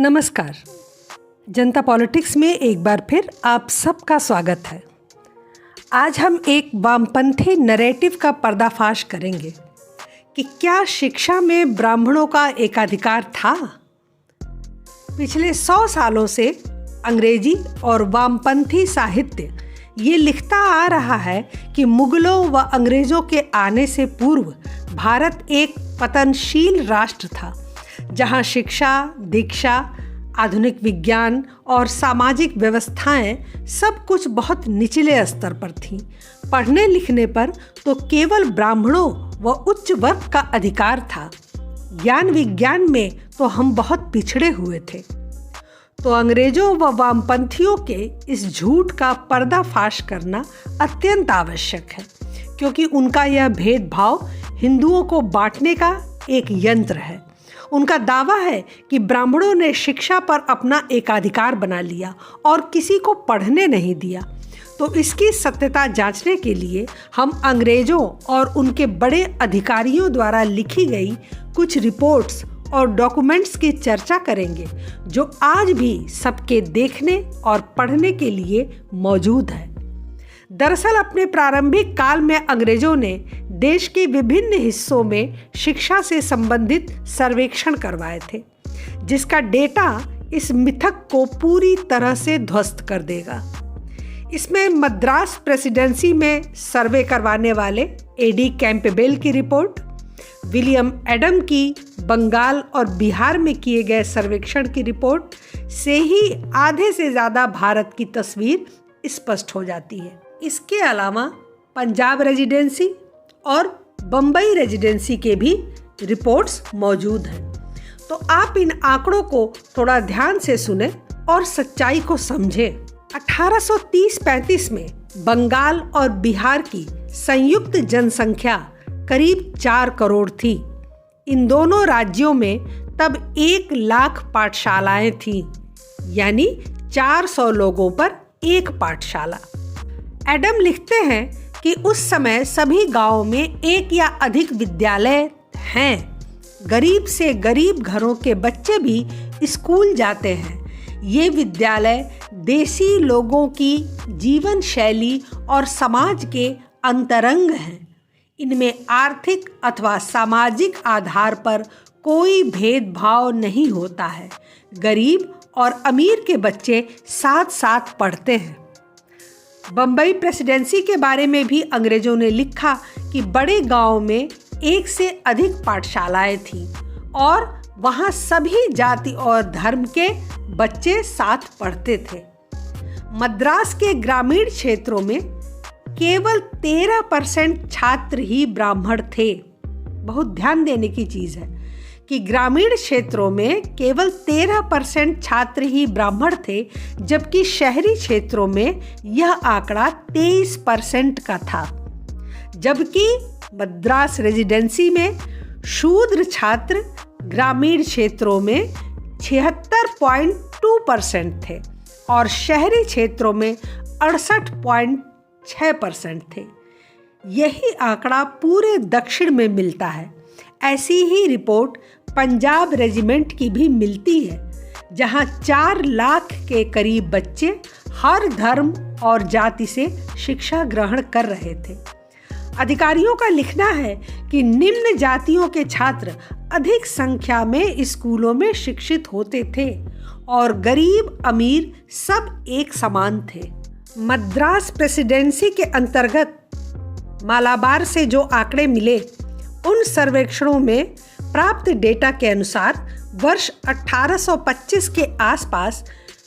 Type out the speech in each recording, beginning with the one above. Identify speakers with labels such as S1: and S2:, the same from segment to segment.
S1: नमस्कार। जनता पॉलिटिक्स में एक बार फिर आप सबका स्वागत है। आज हम एक वामपंथी नैरेटिव का पर्दाफाश करेंगे कि क्या शिक्षा में ब्राह्मणों का एकाधिकार था। पिछले 100 सालों से अंग्रेजी और वामपंथी साहित्य ये लिखता आ रहा है कि मुगलों व अंग्रेज़ों के आने से पूर्व भारत एक पतनशील राष्ट्र था, जहाँ शिक्षा, दीक्षा, आधुनिक विज्ञान और सामाजिक व्यवस्थाएं सब कुछ बहुत निचले स्तर पर थीं। पढ़ने लिखने पर तो केवल ब्राह्मणों व उच्च वर्ग का अधिकार था। ज्ञान विज्ञान में तो हम बहुत पिछड़े हुए थे। तो अंग्रेजों व वामपंथियों के इस झूठ का पर्दाफाश करना अत्यंत आवश्यक है, क्योंकि उनका यह भेदभाव हिंदुओं को बांटने का एक यंत्र है। उनका दावा है कि ब्राह्मणों ने शिक्षा पर अपना एकाधिकार बना लिया और किसी को पढ़ने नहीं दिया। तो इसकी सत्यता जांचने के लिए हम अंग्रेजों और उनके बड़े अधिकारियों द्वारा लिखी गई कुछ रिपोर्ट्स और डॉक्यूमेंट्स की चर्चा करेंगे, जो आज भी सबके देखने और पढ़ने के लिए मौजूद है। दरअसल अपने प्रारंभिक काल में अंग्रेजों ने देश के विभिन्न हिस्सों में शिक्षा से संबंधित सर्वेक्षण करवाए थे, जिसका डेटा इस मिथक को पूरी तरह से ध्वस्त कर देगा। इसमें मद्रास प्रेसिडेंसी में सर्वे करवाने वाले एडी कैंपबेल की रिपोर्ट, विलियम एडम की बंगाल और बिहार में किए गए सर्वेक्षण की रिपोर्ट से ही आधे से ज़्यादा भारत की तस्वीर स्पष्ट हो जाती है। इसके अलावा पंजाब रेजिडेंसी और बम्बई रेजिडेंसी के भी रिपोर्ट्स मौजूद हैं। तो आप इन आंकड़ों को थोड़ा ध्यान से सुने और सच्चाई को समझें। 1830-35 में बंगाल और बिहार की संयुक्त जनसंख्या करीब 4 करोड़ थी। इन दोनों राज्यों में तब 1 लाख पाठशालाएं थीं, यानी 400 लोगों पर एक पाठशाला। एडम लिखते हैं कि उस समय सभी गांवों में एक या अधिक विद्यालय हैं। गरीब से गरीब घरों के बच्चे भी स्कूल जाते हैं। ये विद्यालय देसी लोगों की जीवन शैली और समाज के अंतरंग हैं। इनमें आर्थिक अथवा सामाजिक आधार पर कोई भेदभाव नहीं होता है। गरीब और अमीर के बच्चे साथ साथ पढ़ते हैं। बम्बई प्रेसिडेंसी के बारे में भी अंग्रेजों ने लिखा कि बड़े गांव में 1 से अधिक पाठशालाएं थीं और वहां सभी जाति और धर्म के बच्चे साथ पढ़ते थे। मद्रास के ग्रामीण क्षेत्रों में केवल 13% छात्र ही ब्राह्मण थे। बहुत ध्यान देने की चीज़ है कि ग्रामीण क्षेत्रों में केवल 13% छात्र ही ब्राह्मण थे, जबकि शहरी क्षेत्रों में यह आंकड़ा 23% का था। जबकि मद्रास रेजिडेंसी में शूद्र छात्र ग्रामीण क्षेत्रों में 76.2% थे और शहरी क्षेत्रों में 68.6% थे। यही आंकड़ा पूरे दक्षिण में मिलता है। ऐसी ही रिपोर्ट पंजाब रेजिमेंट की भी मिलती है, जहां 4 लाख के करीब बच्चे हर धर्म और जाति से शिक्षा ग्रहण कर रहे थे। अधिकारियों का लिखना है कि निम्न जातियों के छात्र अधिक संख्या में स्कूलों में शिक्षित होते थे और गरीब अमीर सब एक समान थे। मद्रास प्रेसिडेंसी के अंतर्गत मालाबार से जो आंकड़े मिले, उन सर्वेक्षणों में प्राप्त डेटा के अनुसार वर्ष 1825 के आसपास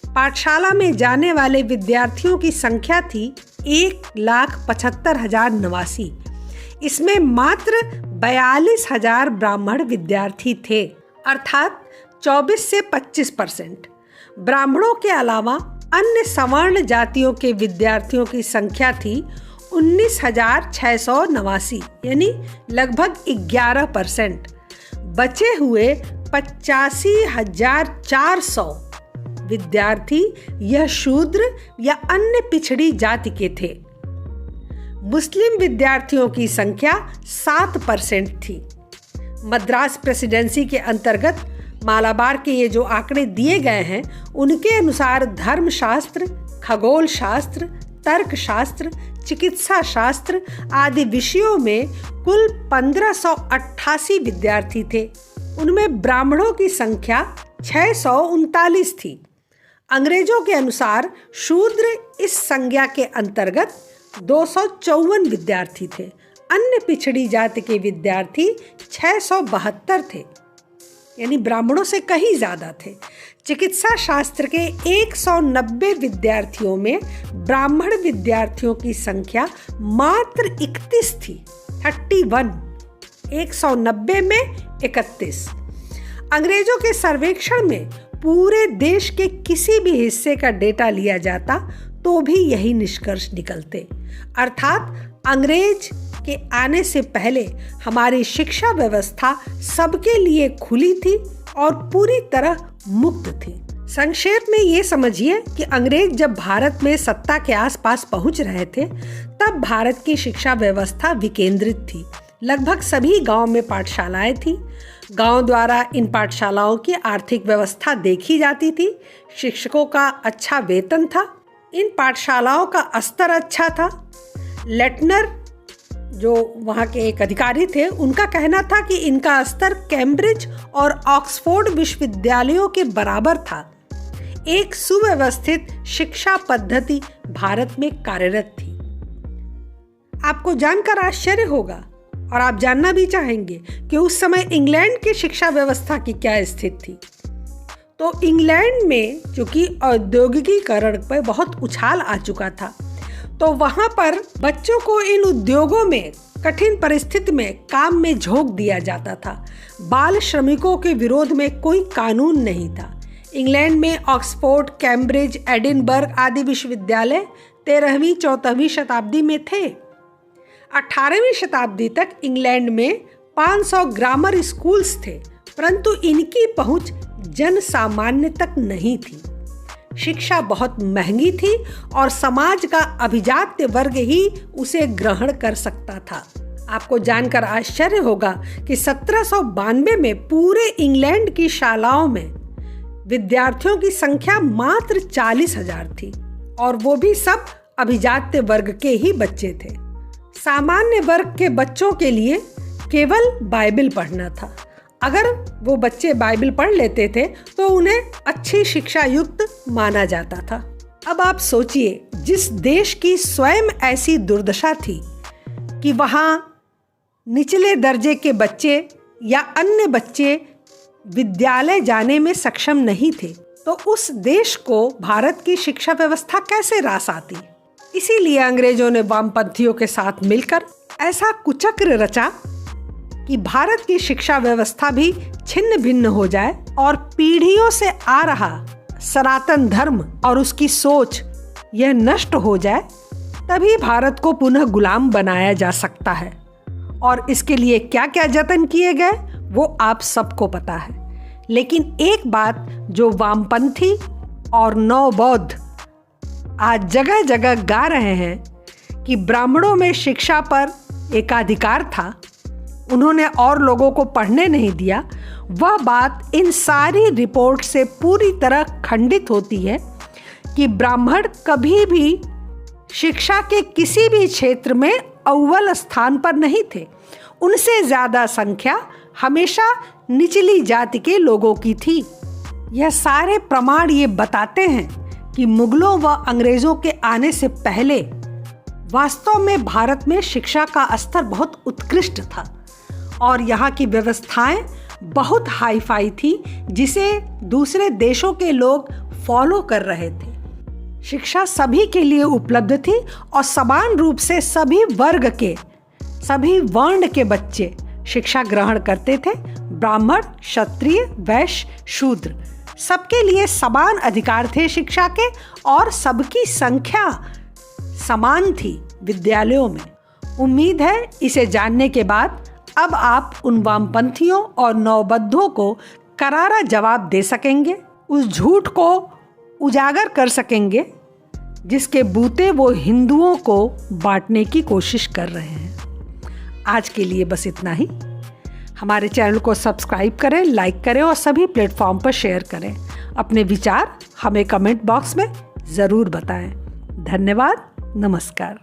S1: पाठशाला में जाने वाले विद्यार्थियों की संख्या थी 1,75,089। इसमें मात्र 42,000 ब्राह्मण विद्यार्थी थे, अर्थात 24 से 25%। ब्राह्मणों के अलावा अन्य सवर्ण जातियों के विद्यार्थियों की संख्या थी 19,689, यानी लगभग 11%। बचे हुए 85,400 विद्यार्थी यह शूद्र या अन्य पिछड़ी जाति के थे। मुस्लिम विद्यार्थियों की संख्या 7% थी। मद्रास प्रेसिडेंसी के अंतर्गत मालाबार के ये जो आंकड़े दिए गए हैं उनके अनुसार धर्मशास्त्र, खगोल शास्त्र, तर्कशास्त्र, चिकित्सा शास्त्र आदि विषयों में कुल 1588 विद्यार्थी थे। उनमें ब्राह्मणों की संख्या 639 थी। अंग्रेजों के अनुसार शूद्र इस संज्ञा के अंतर्गत 254 विद्यार्थी थे। अन्य पिछड़ी जाति के विद्यार्थी 672 थे, यानी ब्राह्मणों से कहीं ज़्यादा थे। चिकित्सा शास्त्र के 190 विद्यार्थियों में ब्राह्मण विद्यार्थियों की संख्या मात्र 31 थी, 31। 190 में 31। अंग्रेजों के सर्वेक्षण में पूरे देश के किसी भी हिस्से का डेटा लिया जाता तो भी यही निष्कर्ष निकलते, अर्थात अंग्रेज के आने से पहले हमारी शिक्षा व्यवस्था सबके लिए खुली थी और पूरी तरह मुक्त थी। संक्षेप में ये समझिए कि अंग्रेज जब भारत में सत्ता के आसपास पहुंच रहे थे तब भारत की शिक्षा व्यवस्था विकेंद्रित थी। लगभग सभी गांव में पाठशालाएं थी। गांव द्वारा इन पाठशालाओं की आर्थिक व्यवस्था देखी जाती थी। शिक्षकों का अच्छा वेतन था। इन पाठशालाओं का स्तर अच्छा था। लेटनर जो वहाँ के एक अधिकारी थे, उनका कहना था कि इनका स्तर कैम्ब्रिज और ऑक्सफोर्ड विश्वविद्यालयों के बराबर था। एक सुव्यवस्थित शिक्षा पद्धति भारत में कार्यरत थी। आपको जानकर आश्चर्य होगा और आप जानना भी चाहेंगे कि उस समय इंग्लैंड की शिक्षा व्यवस्था की क्या स्थिति थी। तो इंग्लैंड में चूंकि औद्योगिकीकरण पर बहुत उछाल आ चुका था, तो वहाँ पर बच्चों को इन उद्योगों में कठिन परिस्थिति में काम में झोंक दिया जाता था। बाल श्रमिकों के विरोध में कोई कानून नहीं था। इंग्लैंड में ऑक्सफोर्ड, कैम्ब्रिज, एडिनबर्ग आदि विश्वविद्यालय 13वीं 14वीं शताब्दी में थे। 18वीं शताब्दी तक इंग्लैंड में 500 ग्रामर स्कूल्स थे, परंतु इनकी पहुंच जन सामान्य तक नहीं थी। शिक्षा बहुत महंगी थी और समाज का अभिजात्य वर्ग ही उसे ग्रहण कर सकता था। आपको जानकर आश्चर्य होगा कि 1792 में पूरे इंग्लैंड की शालाओं में विद्यार्थियों की संख्या मात्र 40,000 थी और वो भी सब अभिजात्य वर्ग के ही बच्चे थे। सामान्य वर्ग के बच्चों के लिए केवल बाइबल पढ़ना था। अगर वो बच्चे बाइबल पढ़ लेते थे तो उन्हें अच्छी शिक्षा युक्त माना जाता था। अब आप सोचिए, जिस देश की स्वयं ऐसी दुर्दशा थी कि वहाँ निचले दर्जे के बच्चे या अन्य बच्चे विद्यालय जाने में सक्षम नहीं थे, तो उस देश को भारत की शिक्षा व्यवस्था कैसे रास आती। इसीलिए अंग्रेजों ने वामपंथियों के साथ मिलकर ऐसा कुचक्र रचा कि भारत की शिक्षा व्यवस्था भी छिन्न भिन्न हो जाए और पीढ़ियों से आ रहा सनातन धर्म और उसकी सोच यह नष्ट हो जाए, तभी भारत को पुनः गुलाम बनाया जा सकता है। और इसके लिए क्या क्या जतन किए गए वो आप सबको पता है। लेकिन एक बात जो वामपंथी और नवबौद्ध आज जगह जगह गा रहे हैं कि ब्राह्मणों में शिक्षा पर एकाधिकार था, उन्होंने और लोगों को पढ़ने नहीं दिया, वह बात इन सारी रिपोर्ट से पूरी तरह खंडित होती है कि ब्राह्मण कभी भी शिक्षा के किसी भी क्षेत्र में अव्वल स्थान पर नहीं थे। उनसे ज़्यादा संख्या हमेशा निचली जाति के लोगों की थी। यह सारे प्रमाण ये बताते हैं कि मुगलों व अंग्रेज़ों के आने से पहले वास्तव में भारत में शिक्षा का स्तर बहुत उत्कृष्ट था और यहाँ की व्यवस्थाएं बहुत हाई फाई थी, जिसे दूसरे देशों के लोग फॉलो कर रहे थे। शिक्षा सभी के लिए उपलब्ध थी और समान रूप से सभी वर्ग के, सभी वर्ण के बच्चे शिक्षा ग्रहण करते थे। ब्राह्मण, क्षत्रिय, वैश्य, शूद्र सबके लिए समान अधिकार थे शिक्षा के और सबकी संख्या समान थी विद्यालयों में। उम्मीद है इसे जानने के बाद अब आप उन वामपंथियों और नवबद्धों को करारा जवाब दे सकेंगे, उस झूठ को उजागर कर सकेंगे जिसके बूते वो हिंदुओं को बांटने की कोशिश कर रहे हैं। आज के लिए बस इतना ही। हमारे चैनल को सब्सक्राइब करें, लाइक करें और सभी प्लेटफॉर्म पर शेयर करें। अपने विचार हमें कमेंट बॉक्स में ज़रूर बताएं। धन्यवाद। नमस्कार।